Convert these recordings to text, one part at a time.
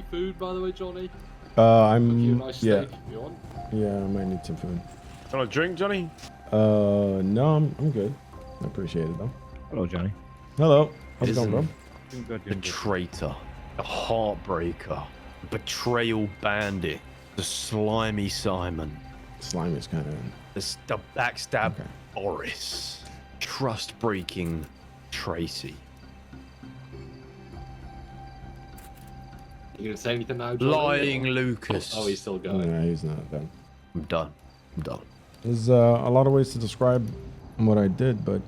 food, by the way, Johnny? I'm. Cook you a nice Yeah. steak if you want. Yeah, I might need some food. Want a drink, Johnny? No, I'm good. I appreciate it though. Hello, Johnny. Hello. How's it going, bro? Doing good, The doing good. traitor, the heartbreaker, the betrayal bandit, the slimy Simon, Slime is kind of. the backstab Okay. Boris, trust-breaking Tracy. You gonna say anything now, Johnny? Lying Lucas. Oh, he's still going. Yeah, he's not done. I'm done. I'm done. There's a lot of ways to describe what I did, but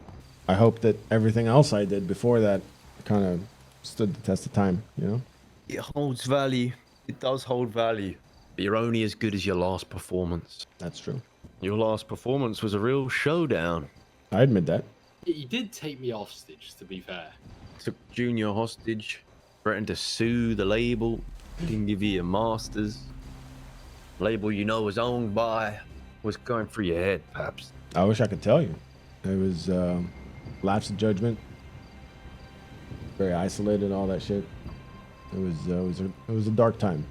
I hope that everything else I did before that kind of stood the test of time, you know? It holds value. It does hold value. But you're only as good as your last performance. That's true. Your last performance was a real showdown. I admit that. He did take me hostage, to be fair. Took Junior hostage, threatened to sue the label, didn't give you your masters. Label you know was owned by, was going through your head, Paps. I wish I could tell you. It was lapse of judgment, very isolated, all that shit. It was a dark time.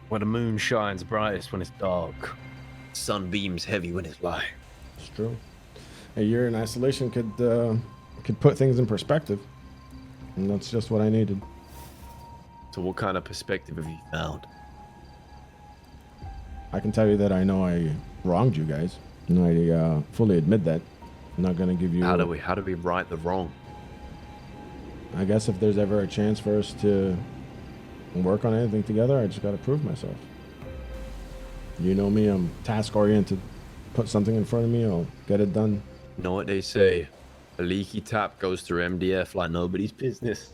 Where the moon shines brightest when it's dark. Sun beams heavy when it's light. It's true. A year in isolation could put things in perspective, and that's just what I needed. So what kind of perspective have you found? I can tell you that I know I wronged you guys, and I fully admit that. I'm not gonna give you. How do we right the wrong? I guess if there's ever a chance for us to work on anything together, I just gotta prove myself. You know me, I'm task oriented. Put something in front of me, I'll get it done. You know what they say? A leaky tap goes through MDF like nobody's business.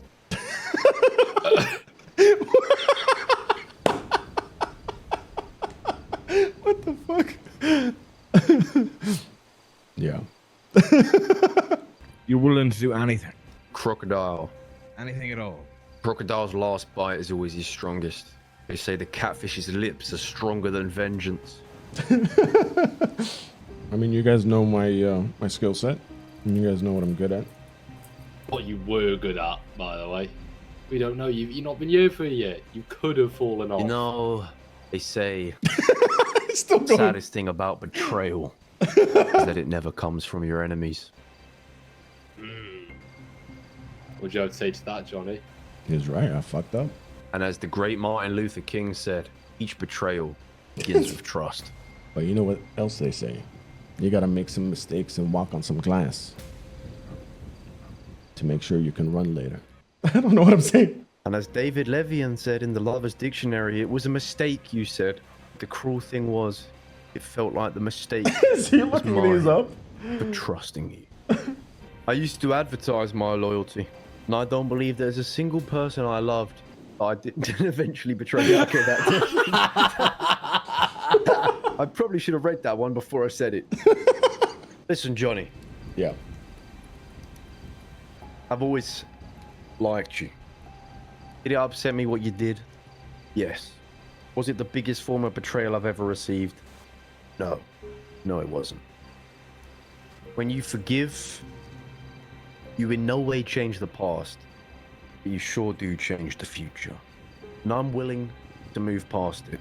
What the fuck? Yeah. You're willing to do anything. Crocodile. Anything at all. Crocodile's last bite is always his strongest. They say the catfish's lips are stronger than vengeance. I mean, you guys know my skill set, and you guys know what I'm good at. What you were good at, by the way. We don't know. You've not been here for a year. You could have fallen off. You know, they say Still the going. saddest thing about betrayal is that it never comes from your enemies. What'd you have to say to that, Johnny? He's right. I fucked up. And as the great Martin Luther King said, each betrayal begins with trust. But you know what else they say? You gotta make some mistakes and walk on some glass to make sure you can run later. I don't know what I'm saying. And as David Levian said in the Lover's Dictionary, it was a mistake, you said. The cruel thing was, it felt like the mistake Is he was looking these mine up? for trusting you. I used to advertise my loyalty, and I don't believe there's a single person I loved that I didn't eventually betray. Okay, I probably should have read that one before I said it. Listen, Johnny, Yeah. I've always liked you. Did it upset me what you did? Yes. Was it the biggest form of betrayal I've ever received? No. No, it wasn't. When you forgive, you in no way change the past, but you sure do change the future. And I'm willing to move past it.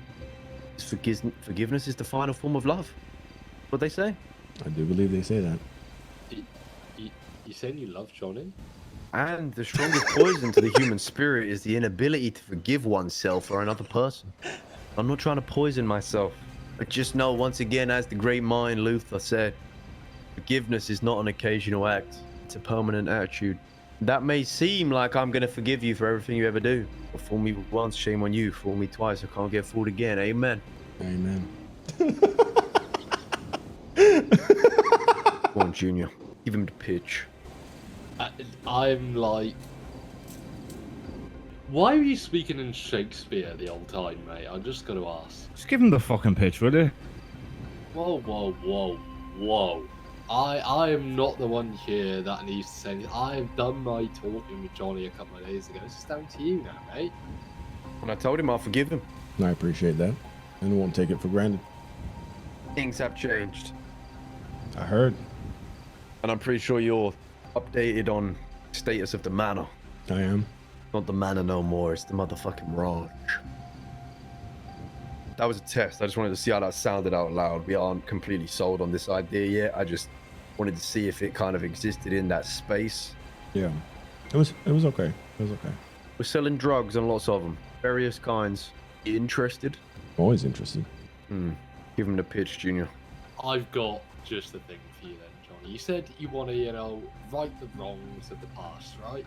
Forgiveness is the final form of love. What they say? I do believe they say that. You saying you love Johnny? And the strongest poison to the human spirit is the inability to forgive oneself or another person. I'm not trying to poison myself, but just know once again, as the great mind Luther said, forgiveness is not an occasional act, it's a permanent attitude. That may seem like I'm going to forgive you for everything you ever do, but fool me once, shame on you. Fool me twice, I can't get fooled again. Amen. Amen. Come on, Junior. Give him the pitch. I'm like... Why are you speaking in Shakespeare the old time, mate? I'm just going to ask. Just give him the fucking pitch, will you? Whoa, whoa, whoa, whoa. I am not the one here that needs to say anything. I've done my talking with Johnny a couple of days ago. It's just down to you now, mate. When I told him I'll forgive him, I appreciate that, and won't take it for granted. things have changed. I heard. And I'm pretty sure you're updated on status of the manor. I am. Not the manor no more, it's the motherfucking ranch. that was a test. I just wanted to see how that sounded out loud. We aren't completely sold on this idea yet. I just wanted to see if it kind of existed in that space. Yeah. It was okay. It was okay. We're selling drugs and lots of them, various kinds. You interested? Always interested. Give him the pitch, Junior. I've got just the thing for you then, Johnny. You said you want to, you know, right the wrongs of the past, right?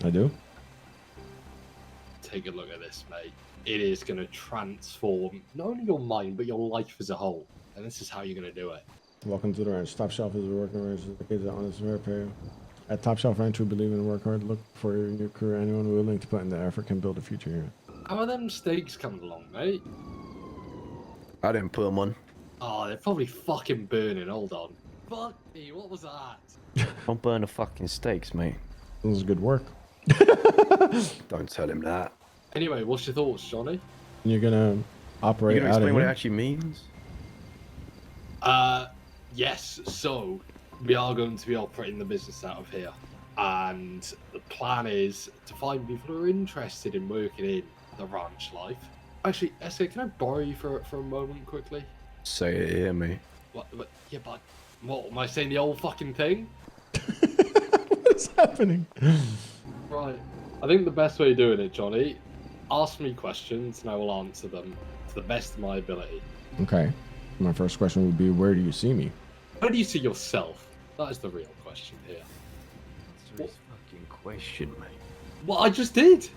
I do. Take a look at this, mate. It is going to transform not only your mind, but your life as a whole. And this is how you're going to do it. Welcome to the ranch. Top Shelf is a working ranch dedicated to honest and fair pay. At Top Shelf Ranch, we believe in work hard, look for your career. Anyone willing to put in the effort can build a future here. How are them steaks coming along, mate? I didn't put them on. Oh, they're probably fucking burning. Hold on. Fuck me, what was that? Don't burn the fucking steaks, mate. This is good work. Don't tell him that. Anyway, what's your thoughts, Johnny? You're gonna operate You gonna out of explain what it here? actually means? Yes, so we are going to be operating the business out of here. And the plan is to find people who are interested in working in the ranch life. Actually, SK, can I borrow you for a moment quickly? Say it here, mate. What, yeah, but what, am I saying the old fucking thing? What is happening? Right. I think the best way of doing it, Johnny, ask me questions and I will answer them to the best of my ability. Okay. My first question would be, where do you see me? Where do you see yourself? That is the real question here. Answer his fucking question, mate. Well, I just did.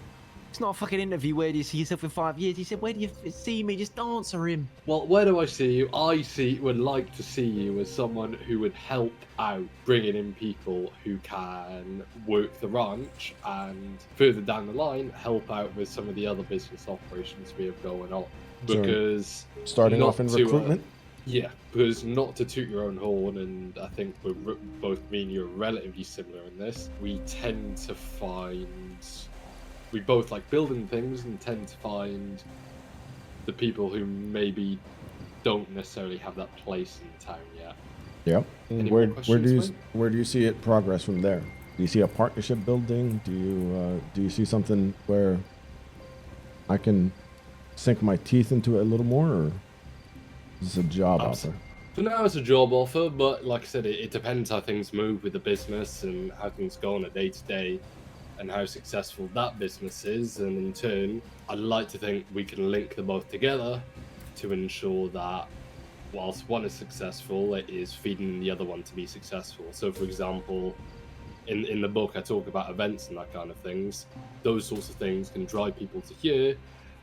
It's not a fucking interview. Where do you see yourself in 5 years? He said, where do you see me? Just answer him. Well, where do I see you? Would like to see you as someone who would help out bringing in people who can work the ranch and further down the line help out with some of the other business operations we have going on. So, Because starting not off in to, recruitment? yeah, because not to toot your own horn, and I think both me and you are relatively similar in this, we tend to find... We both like building things and tend to find the people who maybe don't necessarily have that place in town yet. Yep. Any Where more do questions, you where do you see it progress from there? Do you see a partnership building? Do you see something where I can sink my teeth into it a little more, or is this a job offer? For now, it's a job offer, but like I said, it depends how things move with the business and how things go on a day to day, and how successful that business is. And in turn, I'd like to think we can link them both together to ensure that whilst one is successful, it is feeding the other one to be successful. So, for example, in the book, I talk about events and that kind of things. Those sorts of things can drive people to here,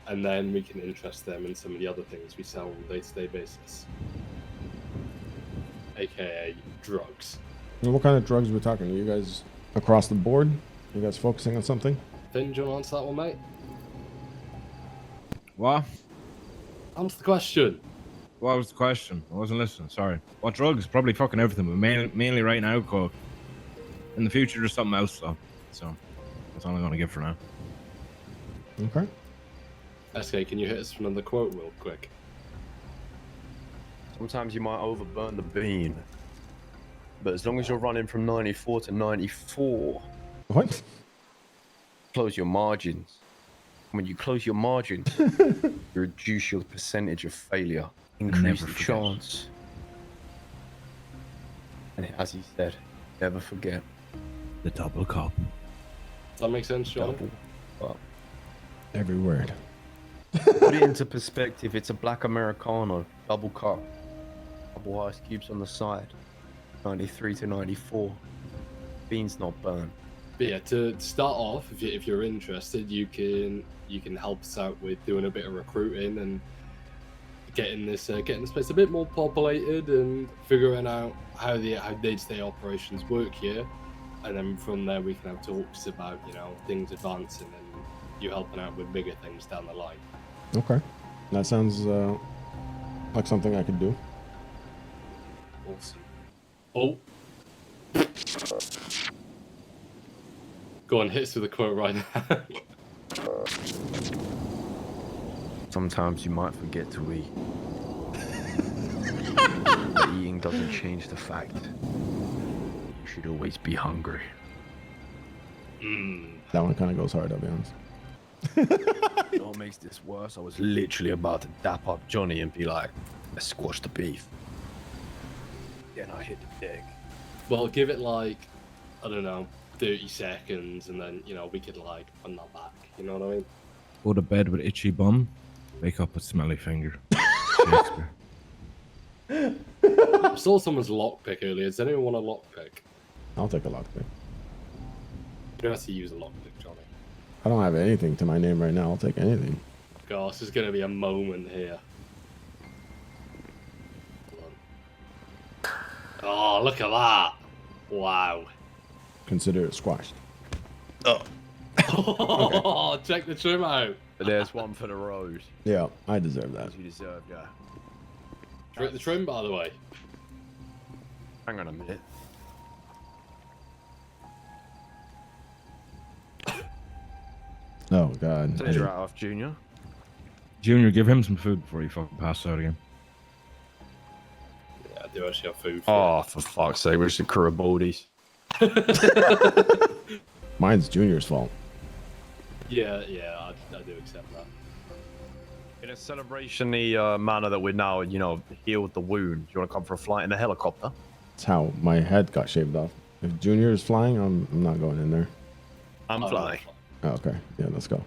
and then we can interest them in some of the other things we sell on a day-to-day basis, aka drugs. And what kind of drugs are we talking? Are you guys across the board? You guys focusing on something? Finn, do you want to answer that one, mate? What? Answer the question. What was the question? I wasn't listening. Sorry. What drugs? Probably fucking everything, but mainly right now, coke. In the future, there's something else, though. So that's all I'm gonna give for now. Okay. SK, can you hit us from another quote real quick? Sometimes you might overburn the bean. But as long as you're running from 94 to 94, What? close your margins. When you close your margins, you reduce your percentage of failure, increase never the forget. chance. And as he said, never forget. The double cup. Does that make sense, Johnny? Double up. Every word. Put it into perspective, it's a black Americano, double cup, double ice cubes on the side, 93 to 94. Beans not burned. But yeah, to start off, if you're interested, you can help us out with doing a bit of recruiting and getting this place a bit more populated and figuring out how day-to-day operations work here, and then from there we can have talks about things advancing and you helping out with bigger things down the line. Okay. That sounds like something I could do. Awesome. Oh. Go on, hit us with a quote right now. Sometimes you might forget to eat. But eating doesn't change the fact you should always be hungry. That one kind of goes hard, I'll be honest. You know what makes this worse? I was literally about to dap up Johnny and be like, let's squash the beef. Then I hit the deck. Well, give it like, I don't know, 30 seconds, and then, you know, we could like run that back. You know what I mean? Go to bed with itchy bum, wake up with smelly finger. Shakespeare. I saw someone's lockpick earlier. Does anyone want a lockpick? I'll take a lockpick. You don't have to use a lockpick, Johnny. I don't have anything to my name right now. I'll take anything. Gosh, there's going to be a moment here. Hold on. Oh, look at that. Wow. Consider it squashed. Oh, check the trim out. But there's one for the road. Yeah, I deserve that. As you deserve, yeah. Check the trim, by the way. Hang on a minute. Oh god. Take your hat off, Junior. Junior, give him some food before you fucking pass out again. Yeah, I do actually have food for Oh, for fuck's sake, we're just a crew of baldies. Mine's Junior's fault. Yeah, I do accept that. In a celebration-y manner that we're now, you know, healed the wound, you want to come for a flight in a helicopter? That's how my head got shaved off. If Junior is flying, I'm not going in there. I'm Oh, flying. Oh, okay. Yeah, let's go.